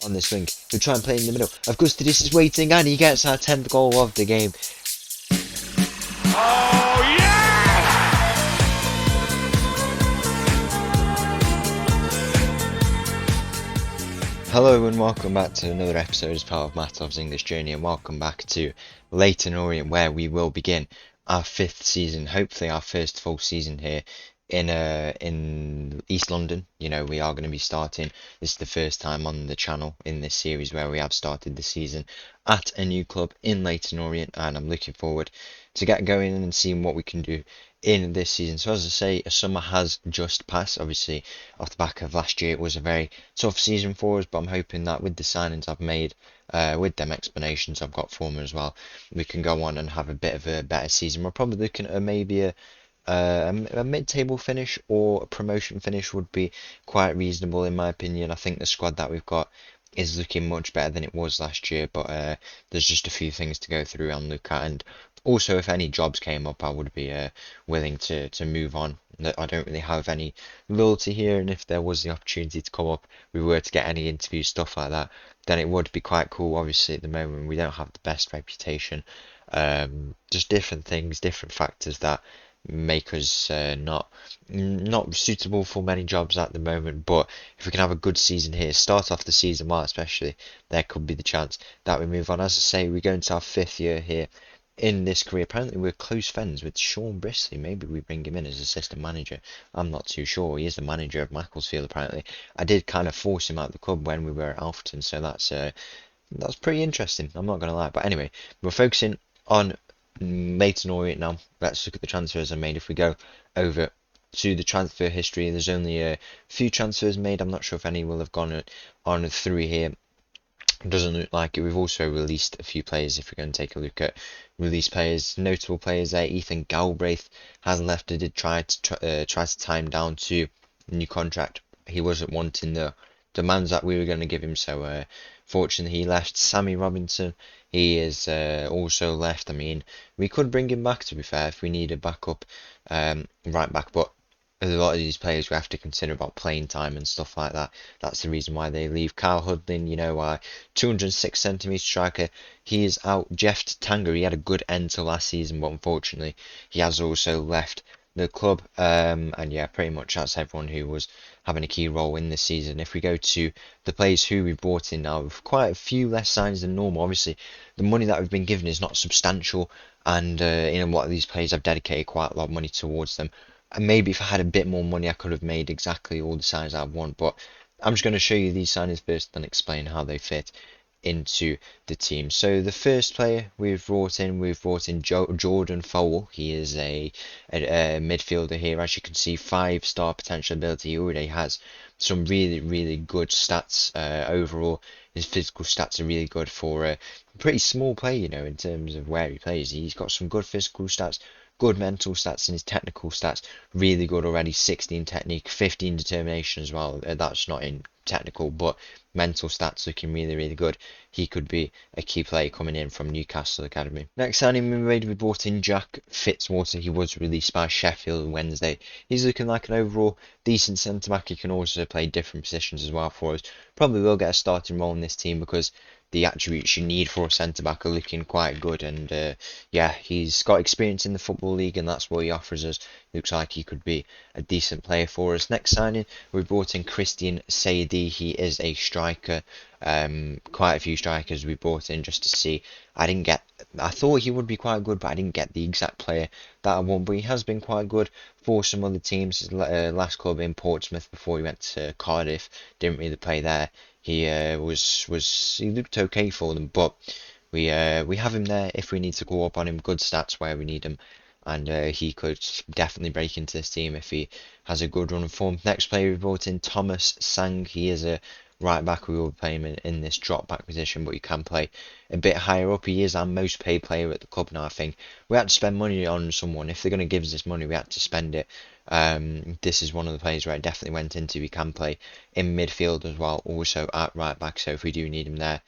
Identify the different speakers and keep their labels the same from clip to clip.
Speaker 1: on this wing. He'll try and play in the middle. Augustus is waiting and he gets our 10th goal of the game.
Speaker 2: Oh, yes!
Speaker 1: Hello and welcome back to another episode as part of Mattov's English Journey, and welcome back to Leyton Orient, where we will begin our 5th season, hopefully our first full season here in East London. You know, we are going to be starting, this is the first time on the channel in this series where we have started the season at a new club in Leyton Orient, and I'm looking forward to get going and seeing what we can do in this season. So as I say, a summer has just passed. Obviously, off the back of last year, it was a very tough season for us, but I'm hoping that with the signings I've made, with them explanations I've got for them as well, we can go on and have a bit of a better season. We're probably looking at maybe a mid-table finish or a promotion finish would be quite reasonable in my opinion. I think the squad that we've got is looking much better than it was last year, but there's just a few things to go through and look at, and also if any jobs came up I would be willing to move on. I don't really have any loyalty here, and if there was the opportunity to come up, we were to get any interviews, stuff like that, then it would be quite cool. Obviously at the moment we don't have the best reputation, just different things, different factors that make us not suitable for many jobs at the moment. But if we can have a good season here, start off the season well especially, there could be the chance that we move on. As I say, we're going to our 5th year here in this career. Apparently we're close friends with Sean Brisley. Maybe we bring him in as assistant manager. I'm not too sure. He is the manager of Macclesfield apparently. I did kind of force him out of the club when we were at Alfreton, so that's pretty interesting, I'm not going to lie. But anyway, we're focusing on Leyton Orient now. Let's look at the transfers I made. If we go over to the transfer history, there's only a few transfers made. I'm not sure if any will have gone on through here. Doesn't look like it. We've also released a few players. If we're going to take a look at released players, notable players there, Ethan Galbraith has left. I did try to tie him down to a new contract. He wasn't wanting the demands that we were going to give him, so fortunately he left. Sammy Robinson, he is also left. I mean, we could bring him back, to be fair, if we need a backup right back, but a lot of these players we have to consider about playing time and stuff like that. That's the reason why they leave. Kyle Hudlin, you know, 206cm striker, he is out. Jeff Tanger, he had a good end to last season, but unfortunately he has also left the club. And yeah, pretty much that's everyone who was having a key role in this season. If we go to the players who we brought in now, we've quite a few less signs than normal. Obviously, the money that we've been given is not substantial, and a lot of these players I've dedicated quite a lot of money towards them. And maybe if I had a bit more money, I could have made exactly all the signings I want. But I'm just going to show you these signings first and explain how they fit into the team. So the first player we've brought in Jordan Fowle. He is a midfielder here. As you can see, 5-star potential ability. He already has some really good stats overall. His physical stats are really good for a pretty small player, you know, in terms of where he plays. He's got some good physical stats, good mental stats, and his technical stats really good already. 16 technique, 15 determination as well. That's not in technical, but mental stats looking really good. He could be a key player coming in from Newcastle Academy. Next signing we made, we brought in Jack Fitzwater. He was released by Sheffield Wednesday. He's looking like an overall decent centre back. He can also play different positions as well for us. Probably will get a starting role in this team because the attributes you need for a centre back are looking quite good, and yeah, he's got experience in the Football League and that's what he offers us. Looks like he could be a decent player for us. Next signing, we brought in Christian Saidi. He is a striker. Quite a few strikers we brought in just to see. I thought he would be quite good, but I didn't get the exact player that I want. But he has been quite good for some other teams. His last club in Portsmouth before he went to Cardiff, didn't really play there. He he looked okay for them, but we have him there if we need to go up on him. Good stats where we need him, and he could definitely break into this team if he has a good run of form. Next player we brought in, Thomas Sang. He is a right back. We will play him in this drop back position, but he can play a bit higher up. He is our most paid player at the club now. I think we had to spend money on someone. If they're going to give us this money, we had to spend it. This is one of the players where it definitely went into. He can play in midfield as well, also at right back, so if we do need him there,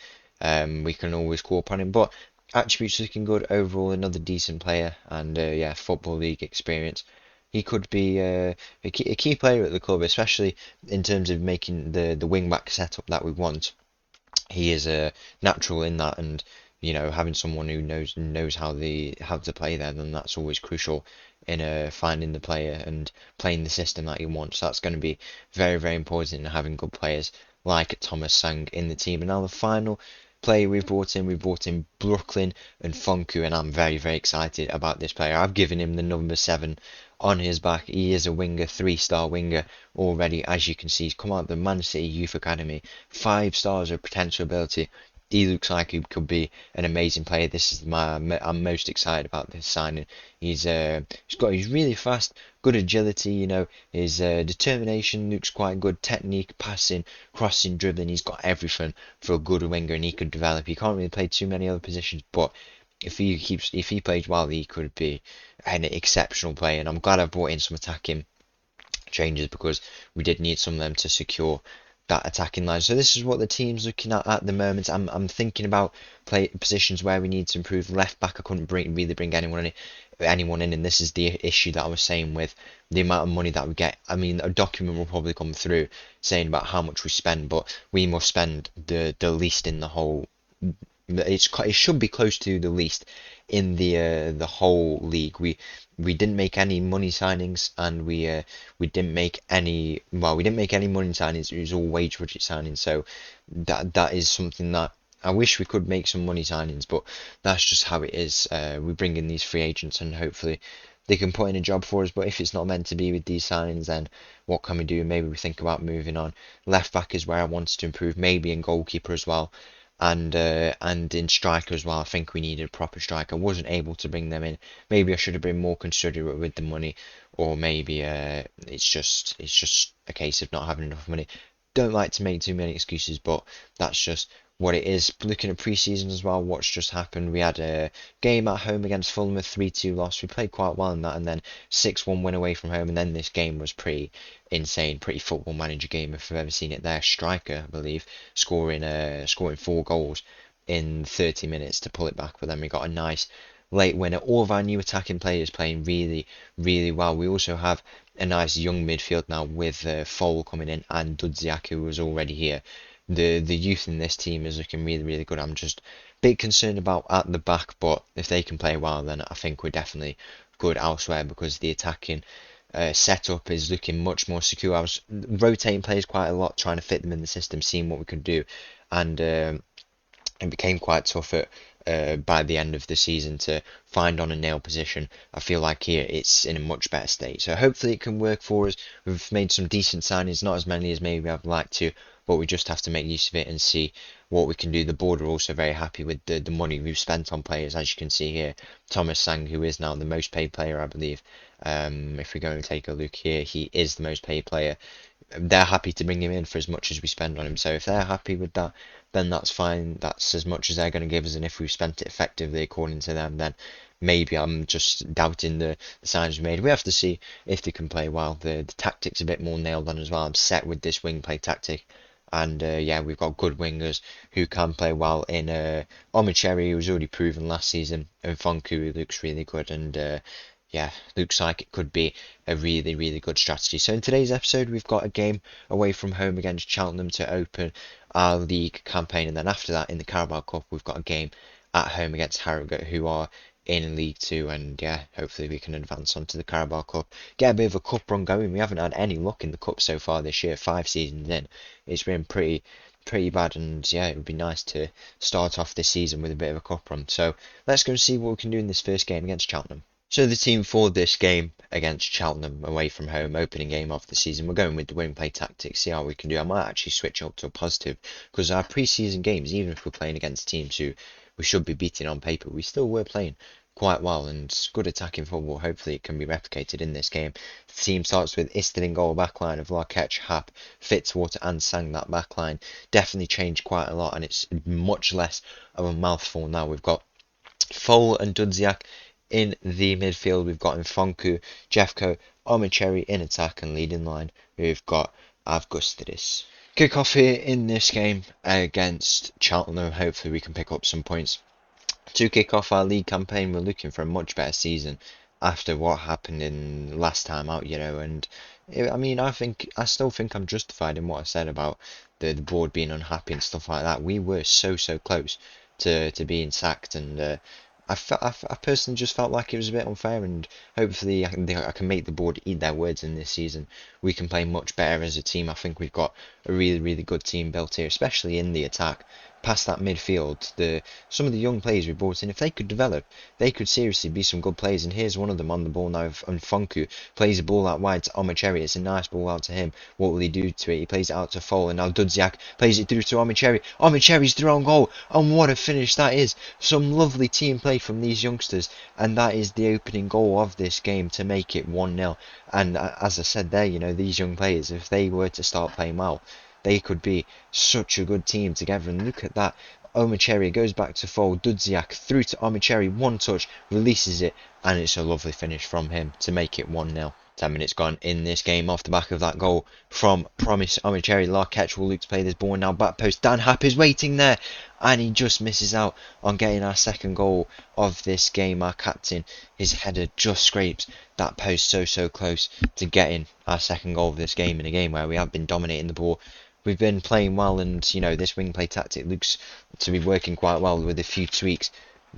Speaker 1: we can always call upon him. But attributes looking good overall, another decent player, and yeah, Football League experience. He could be a key player at the club, especially in terms of making the wing back setup that we want. he is a natural in that, and having someone who knows how to play there, then that's always crucial in finding the player and playing the system that he wants. That's going to be very, very important in having good players like Thomas Sang in the team. And now the final player we've brought in Brooklyn and Funku, and I'm very, very excited about this player. I've given him the number 7 on his back. He is a winger, 3-star winger already, as you can see. He's come out of the Man City Youth Academy, 5 stars of potential ability. He looks like he could be an amazing player. This is I'm most excited about this signing. He's really fast, good agility. His determination looks quite good. Technique, passing, crossing, dribbling. He's got everything for a good winger, and he could develop. He can't really play too many other positions, but if he plays well, he could be an exceptional player. And I'm glad I've brought in some attacking changes because we did need some of them to secure that attacking line. So this is what the team's looking at the moment. I'm thinking about play positions where we need to improve. Left back, I couldn't really bring anyone in, and this is the issue that I was saying with the amount of money that we get. I mean, a document will probably come through saying about how much we spend, but we must spend the least in the whole. It should be close to the least in the whole league. We didn't make any money signings, and we didn't make any money signings. It was all wage budget signings. So that is something that I wish we could make some money signings, but that's just how it is. We bring in these free agents, and hopefully they can put in a job for us. But if it's not meant to be with these signings, then what can we do? Maybe we think about moving on. Left back is where I wanted to improve, maybe in goalkeeper as well, and in striker as well. I think we needed a proper striker. I wasn't able to bring them in. Maybe I should have been more considerate with the money, or maybe it's just a case of not having enough money. Don't like to make too many excuses, but that's just what it is. Looking at pre-season as well, what's just happened? We had a game at home against Fulham, a 3-2 loss. We played quite well in that, and then 6-1 win away from home. And then this game was pretty insane, pretty football manager game if I've ever seen it. There, striker, I believe, scoring 4 goals in 30 minutes to pull it back. But then we got a nice late winner. All of our new attacking players playing really, really well. We also have a nice young midfield now with Fowl coming in and Dudziak, who was already here. The youth in this team is looking really, really good. I'm just a bit concerned about at the back, but if they can play well, then I think we're definitely good elsewhere because the attacking setup is looking much more secure. I was rotating players quite a lot, trying to fit them in the system, seeing what we could do, and it became quite tough by the end of the season to find on a nail position. I feel like here it's in a much better state. So hopefully it can work for us. We've made some decent signings, not as many as maybe I'd like to, but we just have to make use of it and see what we can do. The board are also very happy with the money we've spent on players, as you can see here. Thomas Sang, who is now the most paid player, I believe. If we go and take a look here, he is the most paid player. They're happy to bring him in for as much as we spend on him. So if they're happy with that, then that's fine. That's as much as they're going to give us. And if we've spent it effectively according to them, then maybe I'm just doubting the signs we made. We have to see if they can play well. The tactic's a bit more nailed on as well. I'm set with this wing play tactic. And yeah, we've got good wingers who can play well in Omicheri, who was already proven last season, and Fonku, who looks really good. And yeah, looks like it could be a really, really good strategy. So in today's episode, we've got a game away from home against Cheltenham to open our league campaign. And then after that, in the Carabao Cup, we've got a game at home against Harrogate, who are in League Two. And yeah, hopefully we can advance on to the Carabao Cup, get a bit of a cup run going. We haven't had any luck in the cup so far this year, 5 seasons in. It's been pretty bad, and yeah, it would be nice to start off this season with a bit of a cup run. So let's go and see what we can do in this first game against Cheltenham. So the team for this game against Cheltenham away from home, opening game of the season, we're going with the wing play tactics, see how we can do. I might actually switch up to a positive because our pre-season games, even if we're playing against teams who we should be beating on paper, we still were playing quite well and good attacking football. Hopefully it can be replicated in this game. The team starts with Isted in goal, backline of Larketch, Hap, Fitzwater and Sang. That backline definitely changed quite a lot, and it's much less of a mouthful now. We've got Fowl and Dudziak in the midfield. We've got Nfonku, Jeffco, Omicheri in attack, and leading line we've got Avgustidis. Kick off here in this game against Cheltenham. Hopefully we can pick up some points to kick off our league campaign. We're looking for a much better season after what happened in last time out, and I mean, I still think I'm justified in what I said about the board being unhappy and stuff like that. We were so close to being sacked, and I personally just felt like it was a bit unfair, and hopefully I can make the board eat their words in this season. We can play much better as a team. I think we've got a really good team built here, especially in the attack. Past that midfield, some of the young players we brought in, if they could develop, they could seriously be some good players. And here's one of them on the ball now. And Funku plays a ball out wide to Omocheri. It's a nice ball out to him. What will he do to it? He plays it out to Fole, and now Dudziak plays it through to Omocheri. Omocheri's through on goal, and what a finish that is! Some lovely team play from these youngsters, and that is the opening goal of this game to make it 1-0. And as I said there, these young players, if they were to start playing well, they could be such a good team together. And look at that. Omocheri goes back to Fole, Dudziak through to Omocheri, one touch, releases it, and it's a lovely finish from him to make it 1-0. 10 minutes gone in this game off the back of that goal from Promise Omocheri. Larketch will look to play this ball now, back post. Dan Happ is waiting there, and he just misses out on getting our second goal of this game. Our captain, his header just scrapes that post so close to getting our second goal of this game, in a game where we have been dominating the ball. We've been playing well, and this wing play tactic looks to be working quite well with a few tweaks,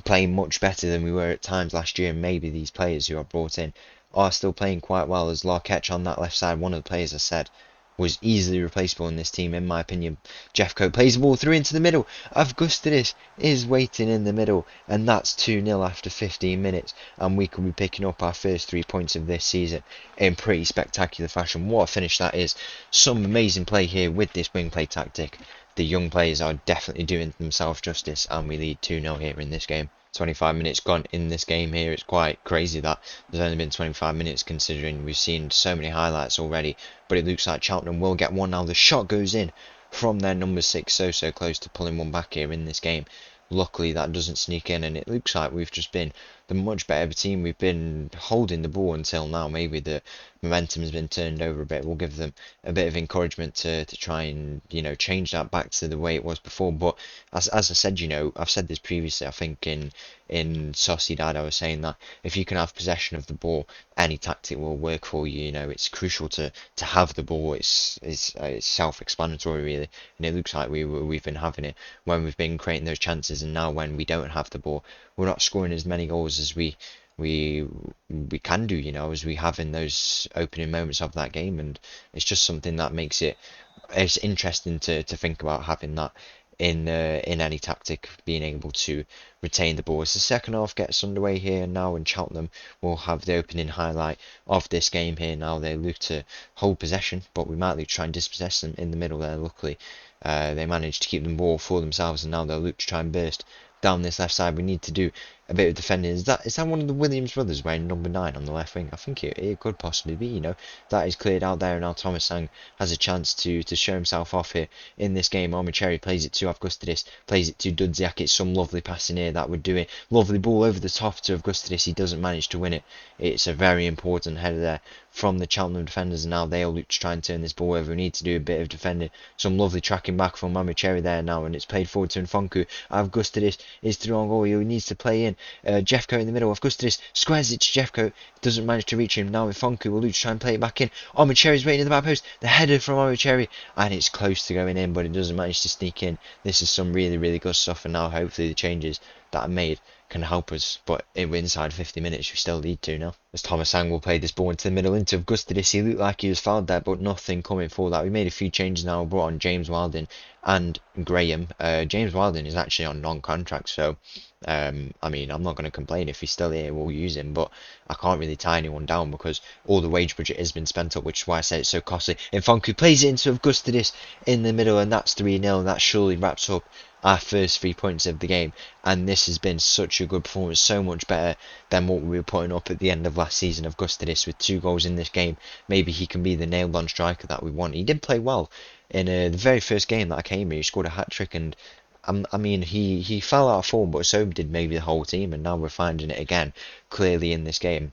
Speaker 1: playing much better than we were at times last year. And maybe these players who are brought in are still playing quite well, as Larketch on that left side, one of the players I said was easily replaceable in this team, in my opinion. Jeffcoat plays the ball through into the middle. Avgustidis is waiting in the middle, and that's 2-0 after 15 minutes. And we could be picking up our first 3 points of this season in pretty spectacular fashion. What a finish that is. Some amazing play here with this wing play tactic. The young players are definitely doing themselves justice, and we lead 2-0 here in this game. 25 minutes gone in this game here. It's quite crazy that there's only been 25 minutes, considering we've seen so many highlights already. But it looks like Cheltenham will get one now. The shot goes in from their number 6, so close to pulling one back here in this game. Luckily that doesn't sneak in, and it looks like we've just been the much better team. We've been holding the ball until now. Maybe the momentum has been turned over a bit. We'll give them a bit of encouragement to try and change that back to the way it was before. But as I said, I've said this previously, I think in Sociedad, I was saying that if you can have possession of the ball, any tactic will work for you. It's crucial to have the ball. It's self-explanatory really, and it looks like we've been having it when we've been creating those chances. And now when we don't have the ball, we're not scoring as many goals as we can do, as we have in those opening moments of that game. And it's just something that makes it's interesting to think about having that in any tactic, being able to retain the ball. As the second half gets underway here now, and Cheltenham will have the opening highlight of this game here. Now they look to hold possession, but we might look to try and dispossess them in the middle there. Luckily, they managed to keep the ball for themselves, and now they'll look to try and burst down this left side. We need to do a bit of defending. Is that one of the Williams brothers wearing number 9 on the left wing? I think it could possibly be. That is cleared out there, and now Thomas Sang has a chance to show himself off here in this game. Omocheri plays it to Avgustidis, plays it to Dudziak. It's some lovely passing here that would do it. Lovely ball over the top to Avgustidis. He doesn't manage to win it. It's a very important header there from the Cheltenham defenders, and now they'll look to try and turn this ball over. We need to do a bit of defending. Some lovely tracking back from Omocheri there now, and it's played forward to Nfonku. Avgustidis is through on goal. He needs to play in. Jeffcoat in the middle. Avgustidis squares it to Jeffcoat. Doesn't manage to reach him. Now Nfonku will look to try and play it back in. Omocheri's waiting in the back post. The header from Omocheri, and it's close to going in, but it doesn't manage to sneak in. This is some really good stuff, and now hopefully the changes that are made can help us. But inside 50 minutes, we still lead 2-0. As Thomas Sang will play this ball into the middle into Avgustidis. He looked like he was fouled there, but nothing coming for that. We made a few changes now. Brought on James Wilding and Graham. James Wilding is actually on non-contract, so I mean, I'm not going to complain if he's still here. We'll use him, but I can't really tie anyone down because all the wage budget has been spent up, which is why I said it's so costly. Nfonku plays it into Avgustidis in the middle, and that's 3-0. That surely wraps up our first 3 points of the game, and this has been such a good performance, so much better than what we were putting up at the end of last season. Avgustidis with 2 goals in this game. Maybe he can be the nailed-on striker that we want. He did play well in the very first game that I came here. He scored a hat-trick, and I mean, he fell out of form, but so did maybe the whole team, and now we're finding it again clearly in this game.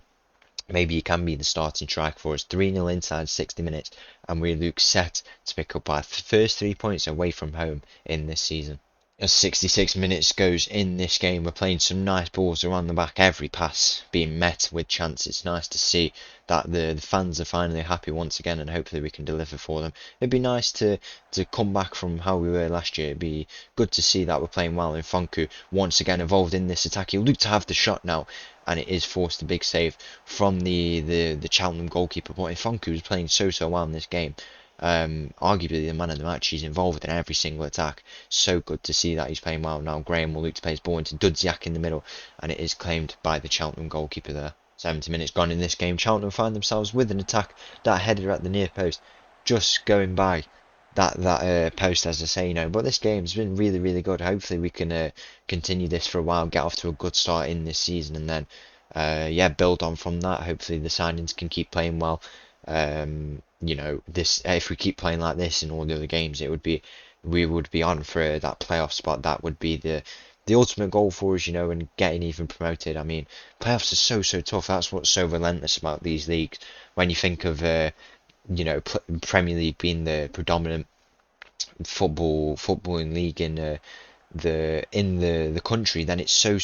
Speaker 1: Maybe he can be the starting striker for us. 3-0 inside 60 minutes, and we look set to pick up our first 3 points away from home in this season. As 66 minutes goes in this game, we're playing some nice balls around the back, every pass being met with chance. It's nice to see that the fans are finally happy once again, and hopefully we can deliver for them. It'd be nice to come back from how we were last year. It'd be good to see that we're playing well, and Funku once again involved in this attack. He'll look to have the shot now, and it is forced a big save from the Cheltenham goalkeeper. But Funku was playing so well in this game. Arguably the man of the match. He's involved in every single attack. So good to see that he's playing well now. Graham will look to play his ball into Dudziak in the middle, and it is claimed by the Cheltenham goalkeeper there. 70 minutes gone in this game. Cheltenham find themselves with an attack, that header at the near post, just going by that post, as I say, But this game's been really good. Hopefully we can continue this for a while, get off to a good start in this season, and then yeah, build on from that. Hopefully the signings can keep playing well. This if we keep playing like this in all the other games, we would be on for that playoff spot. That would be the ultimate goal for us, and getting even promoted. I mean, playoffs are so tough. That's what's so relentless about these leagues. When you think of Premier League being the predominant footballing league in the country, then it's so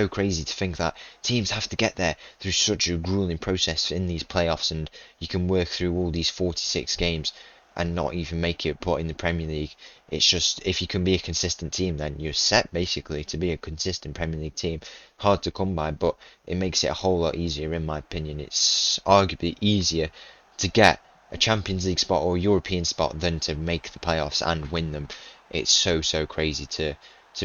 Speaker 1: crazy to think that teams have to get there through such a grueling process in these playoffs, and you can work through all these 46 games and not even make it. But in the Premier League, it's just, if you can be a consistent team, then you're set basically to be a consistent Premier League team. Hard to come by, but it makes it a whole lot easier in my opinion. It's arguably easier to get a Champions League spot or European spot than to make the playoffs and win them. It's so crazy to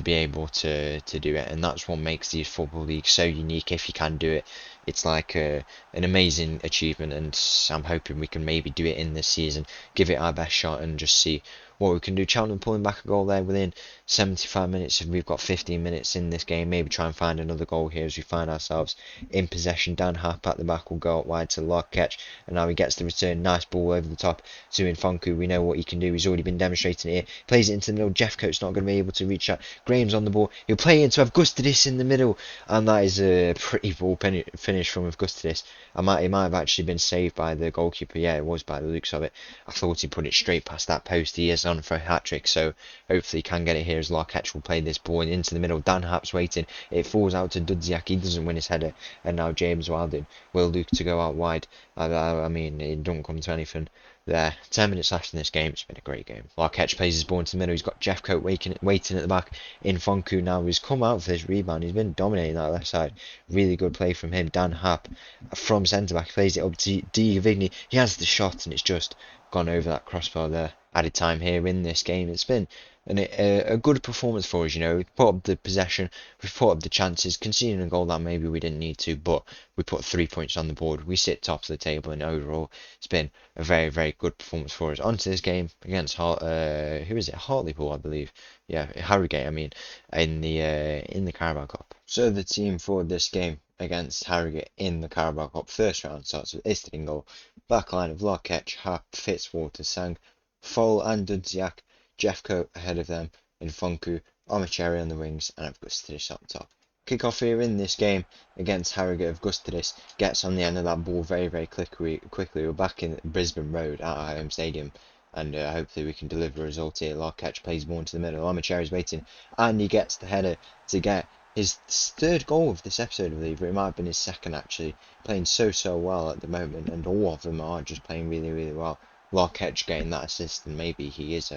Speaker 1: be able to do it, and that's what makes these football leagues so unique. If you can do it, it's like an amazing achievement, and I'm hoping we can maybe do it in this season, give it our best shot, and just see what we can do. Cheltenham pulling back a goal there within 75 minutes, and we've got 15 minutes in this game. Maybe try and find another goal here as we find ourselves in possession. Dan Happ at the back will go out wide to Lark catch, and now he gets the return. Nice ball over the top to Nfonku. We know what he can do. He's already been demonstrating it here. Plays it into the middle. Jeff Coates not going to be able to reach that. Graham's on the ball. He'll play it into Avgustadis in the middle, and that is a pretty ball finish from Avgustadis. It might have actually been saved by the goalkeeper. Yeah, it was by the looks of it. I thought he put it straight past that post. He is on for a hat-trick, so hopefully he can get it here as Larketch will play this ball into the middle. Dan Happ's waiting. It falls out to Dudziak. He doesn't win his header, and now James Wilding will look to go out wide. I mean, it don't come to anything there. 10 minutes left in this game. It's been a great game. Larketch plays his ball into the middle. He's got Jeff Coat waiting at the back. Nfonku now, who's come out for this rebound. He's been dominating that left side. Really good play from him. Dan Happ from centre back plays it up to Vigny. He has the shot, and it's just gone over that crossbar there. Added time here in this game. It's been a good performance for us. We've put up the possession, we've put up the chances, conceding a goal that maybe we didn't need to, but we put 3 points on the board. We sit top of the table, and overall, it's been a very good performance for us. On to this game against who is it? Hartlepool, I believe. Yeah, Harrogate. I mean, in the Carabao Cup. So the team for this game against Harrogate in the Carabao Cup first round starts with Isted in goal. Back line of Larketch, Happ, Fitzwater, Sang, Foal and Dudziak. Jeff Coat ahead of them, Nfonku, Omicheri on the wings, and Avgustadis up top. Kick-off here in this game against Harrogate. Avgustadis gets on the end of that ball very quickly. We're back in Brisbane Road at our home stadium, and hopefully we can deliver a result here. Larketch plays more into the middle. Omicheri's waiting, and he gets the header to get his third goal of this episode, I believe. It might have been his second, actually. Playing so well at the moment, and all of them are just playing really well. Larketch getting that assist, and maybe he is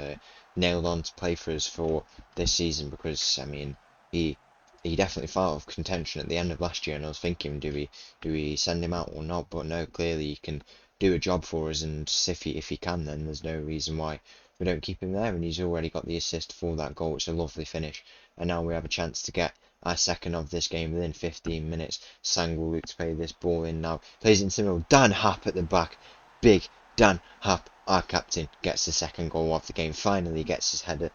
Speaker 1: nailed on to play for us for this season, because I mean he definitely fell out of contention at the end of last year, and I was thinking, do we send him out or not? But no, clearly he can do a job for us, and if he can, then there's no reason why we don't keep him there. And he's already got the assist for that goal. It's a lovely finish, and now we have a chance to get our second of this game within 15 minutes. Sang will look to play this ball in now. Plays it into the middle. Dan Happ at the back. Big Dan Happ, our captain, gets the second goal of the game. Finally gets his header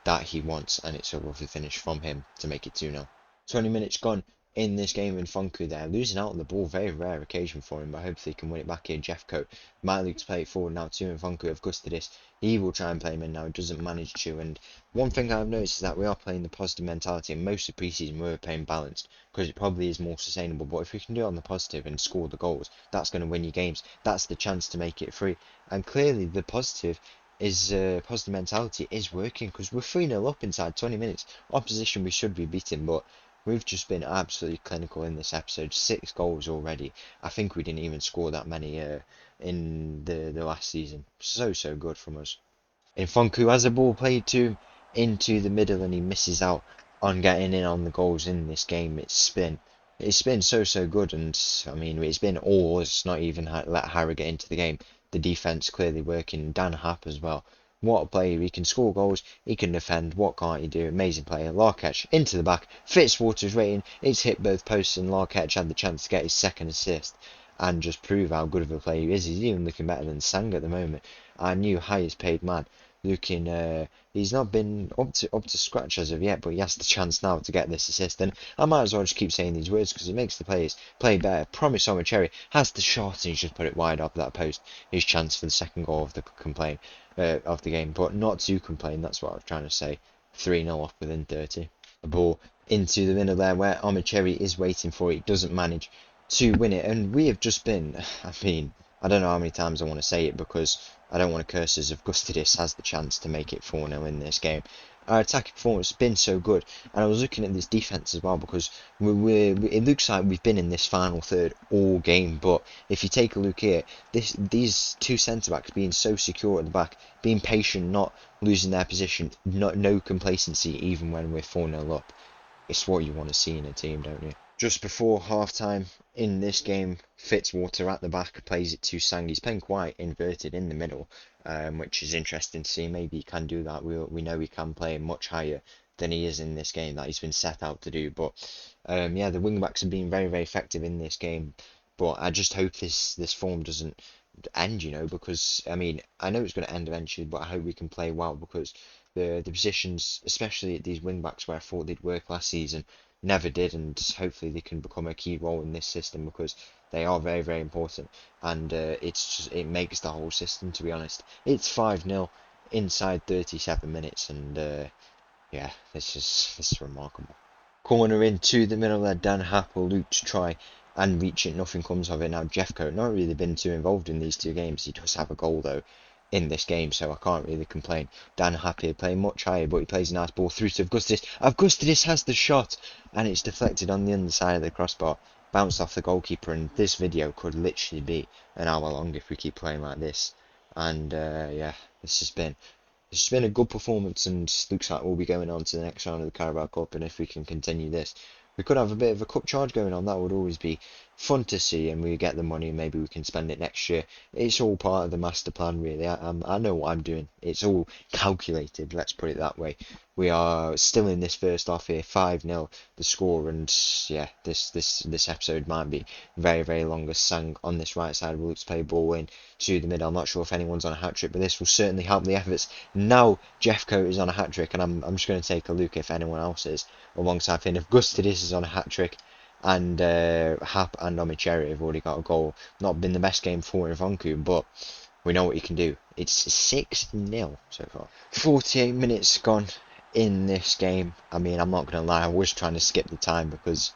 Speaker 1: that he wants, and it's a lovely finish from him to make it 2-0. 20 minutes gone in this game, and Nfonku there losing out on the ball. Very rare occasion for him, but hopefully he can win it back here. Jeff Coat might look to play it forward now to Nfonku. Avgustadis, he will try and play him in now, doesn't manage to. And one thing I've noticed is that we are playing the positive mentality, and most of the preseason we were playing balanced, because it probably is more sustainable. But if we can do it on the positive and score the goals, that's going to win you games. That's the chance to make it free. And clearly the positive positive mentality is working because we're 3-0 up inside 20 minutes. Opposition we should be beating, but we've just been absolutely clinical in this episode. 6 goals already. I think we didn't even score that many in the last season. So good from us. Nfonku has the ball played to him into the middle and he misses out on getting in on the goals in this game. It's been so good, and I mean it's been all us, not even let Harrogate into the game. The defense clearly working. Dan Happ as well. What a player! He can score goals, he can defend. What can't he do? Amazing player. Larketch into the back. Fitzwater's rating. It's hit both posts, and Larketch had the chance to get his second assist and just prove how good of a player he is. He's even looking better than Sang at the moment. Our new highest paid man. Looking, he's not been up to scratch as of yet, but he has the chance now to get this assist. And I might as well just keep saying these words because it makes the players play better. Promise Cherry has the shot and he's just put it wide off that post. His chance for the second goal of the game, but not to complain. That's what I was trying to say. 3-0 off within 30. The ball into the middle there where Cherry is waiting for it. Doesn't manage to win it, and we have just been. I mean, I don't know how many times I want to say it because I don't want to curse us. If Gustidis has the chance to make it 4-0 in this game. Our attacking performance has been so good, and I was looking at this defence as well because it looks like we've been in this final third all game. But if you take a look here, these two centre backs being so secure at the back, being patient, not losing their position, no complacency even when we're 4-0 up. It's what you want to see in a team, don't you? Just before half-time in this game, Fitzwater at the back plays it to Sang. He's playing quite inverted in the middle, which is interesting to see. Maybe he can do that. We know he can play much higher than he is in this game that he's been set out to do. But yeah, the wing-backs have been very effective in this game. But I just hope this form doesn't end, because I mean I know it's going to end eventually, but I hope we can play well because the positions, especially at these wing backs where I thought they'd work last season, never did, and hopefully they can become a key role in this system because they are very important, and it makes the whole system, to be honest. It's 5-0 inside 37 minutes, and yeah, this is remarkable. Corner into the middle there, Dan Happ will look to try and reach it. Nothing comes of it. Now Jeffcoat not really been too involved in these two games. He does have a goal though in this game, so I can't really complain. Dan Happ here playing much higher, but he plays a nice ball through to Augustus. Augustus has the shot, and it's deflected on the underside of the crossbar, bounced off the goalkeeper, and this video could literally be an hour long if we keep playing like this. And yeah, it's been a good performance, and looks like we'll be going on to the next round of the Carabao Cup, and if we can continue this, we could have a bit of a cup charge going on. That would always be fun to see, and we get the money and maybe we can spend it next year. It's all part of the master plan, really. I know what I'm doing. It's all calculated, let's put it that way. We are still in this first half here, 5-0 the score, and yeah, this episode might be very long as Sang on this right side will look to play ball in to the middle. I'm not sure if anyone's on a hat trick, but this will certainly help the efforts. Now Jeffcoat is on a hat trick, and I'm just going to take a look if anyone else is alongside him. If Gustidis is on a hat trick, and Happ and Omicheri have already got a goal. Not been the best game for Nfonku, but we know what he can do. It's 6-0 so far. 48 minutes gone in this game. I mean, I'm not going to lie, I was trying to skip the time because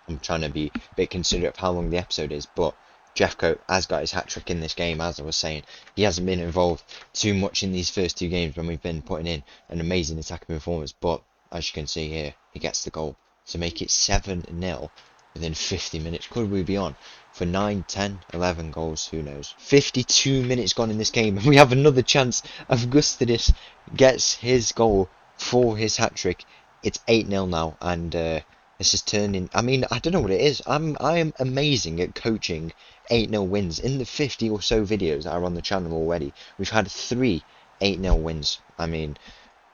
Speaker 1: I'm trying to be a bit considerate of how long the episode is, but Jeffcoat has got his hat-trick in this game, as I was saying. He hasn't been involved too much in these first two games when we've been putting in an amazing attacking performance, but as you can see here, he gets the goal to make it 7-0 within 50 minutes. Could we be on for 9, 10, 11 goals? Who knows? 52 minutes gone in this game, and we have another chance. Augustidis gets his goal for his hat-trick. It's 8-0 now, and this is turning. I mean, I don't know what it is. I am amazing at coaching 8-0 wins. In the 50 or so videos that are on the channel already, we've had 3 8-0 wins. I mean,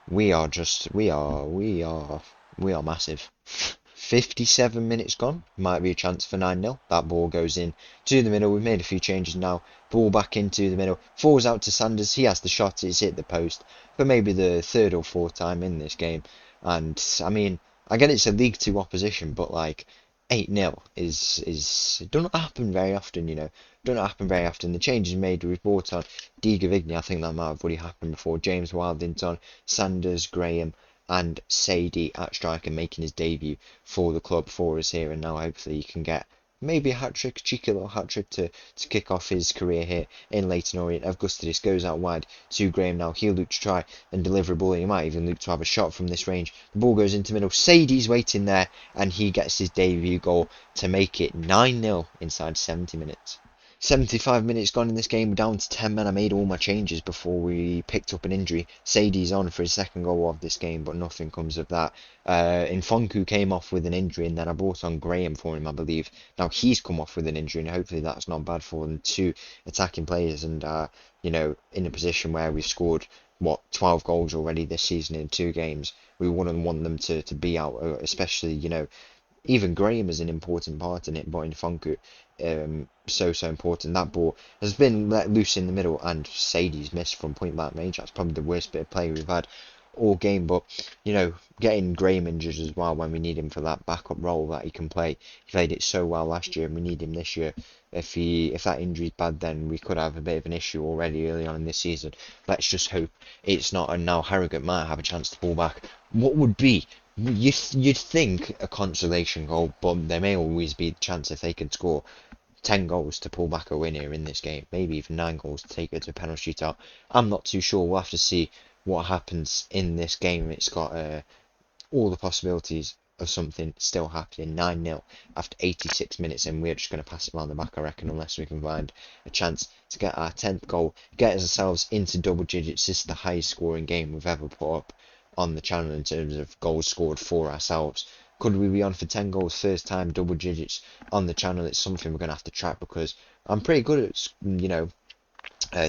Speaker 1: we are massive. 57 minutes gone. Might be a chance for 9-0. That ball goes in to the middle. We've made a few changes now. Ball back into the middle. Falls out to Sanders. He has the shot. It's hit the post for maybe the third or fourth time in this game. And I mean, I get it's a League Two opposition, but like 8-0 is it don't happen very often, Don't happen very often. The changes made, we've brought on Di Gavigny. I think that might have already happened before. James Wildington, Sanders, Graham, and Sadie at striker making his debut for the club for us here, and now hopefully he can get maybe a hat-trick, cheeky little hat-trick to kick off his career here in Leyton Orient. Augustidis goes out wide to Graham now. He'll look to try and deliver a ball. He might even look to have a shot from this range. The ball goes into middle. Sadie's waiting there, and he gets his debut goal to make it 9-0 inside 70 minutes. 75 minutes gone in this game, we're down to 10 men. I made all my changes before we picked up an injury. Sadie's on for his second goal of this game, but nothing comes of that. Nfonku came off with an injury, and then I brought on Graham for him, I believe. Now he's come off with an injury, and hopefully that's not bad for them. Two attacking players, and you know, in a position where we've scored 12 goals already this season in 2 games. We wouldn't want them to be out, especially, you know, even Graham is an important part in it, but in Funku, so important. That ball has been let loose in the middle, and Sadie's missed from point blank range. That's probably the worst bit of play we've had all game. But you know, getting Graham injured as well when we need him for that backup role that he can play. He played it so well last year, and we need him this year. If that injury's bad, then we could have a bit of an issue already early on in this season. Let's just hope it's not, and now Harrogate might have a chance to pull back. What would be, you'd think, a consolation goal, but there may always be the chance if they could score 10 goals to pull back a win here in this game, maybe even 9 goals to take it to a penalty shootout. I'm not too sure. We'll have to see what happens in this game. It's got all the possibilities of something still happening. 9-0 after 86 minutes, and we're just going to pass it around the back, I reckon, unless we can find a chance to get our 10th goal, get ourselves into double digits. This is the highest scoring game we've ever put up on the channel in terms of goals scored for ourselves. Could we be on for 10 goals first time double digits on the channel? It's something we're going to have to track, because I'm pretty good at, you know,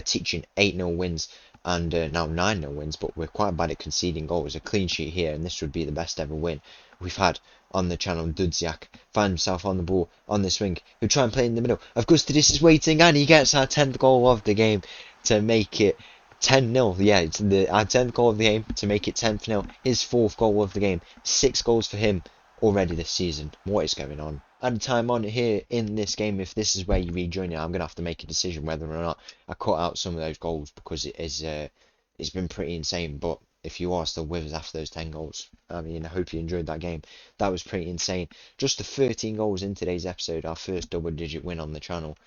Speaker 1: teaching 8-0 wins and now 9-0 wins, but we're quite bad at conceding goals. A clean sheet here, and this would be the best ever win we've had on the channel. Dudziak finds himself on the ball on the swing. He'll try and play in the middle. Augustidis is waiting, and he gets our 10th goal of the game to make it 10-0. Yeah, it's our 10th goal of the game to make it 10-0. His 4th goal of the game. 6 goals for him already this season. What is going on? Added time on here in this game. If this is where you rejoin it, I'm going to have to make a decision whether or not I cut out some of those goals, because it's been pretty insane. But if you are still with us after those 10 goals, I mean, I hope you enjoyed that game. That was pretty insane. Just the 13 goals in today's episode, our first double-digit win on the channel.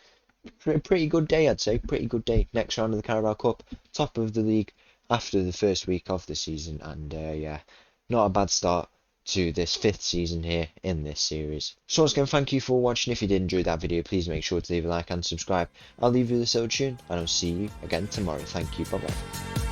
Speaker 1: Pretty good day, I'd say. Pretty good day. Next round of the Carabao Cup, top of the league after the first week of the season, and yeah, not a bad start to this 5th season here in this series. So once again, thank you for watching. If you did enjoy that video, please make sure to leave a like and subscribe. I'll leave you this little tune, and I'll see you again tomorrow. Thank you. Bye bye.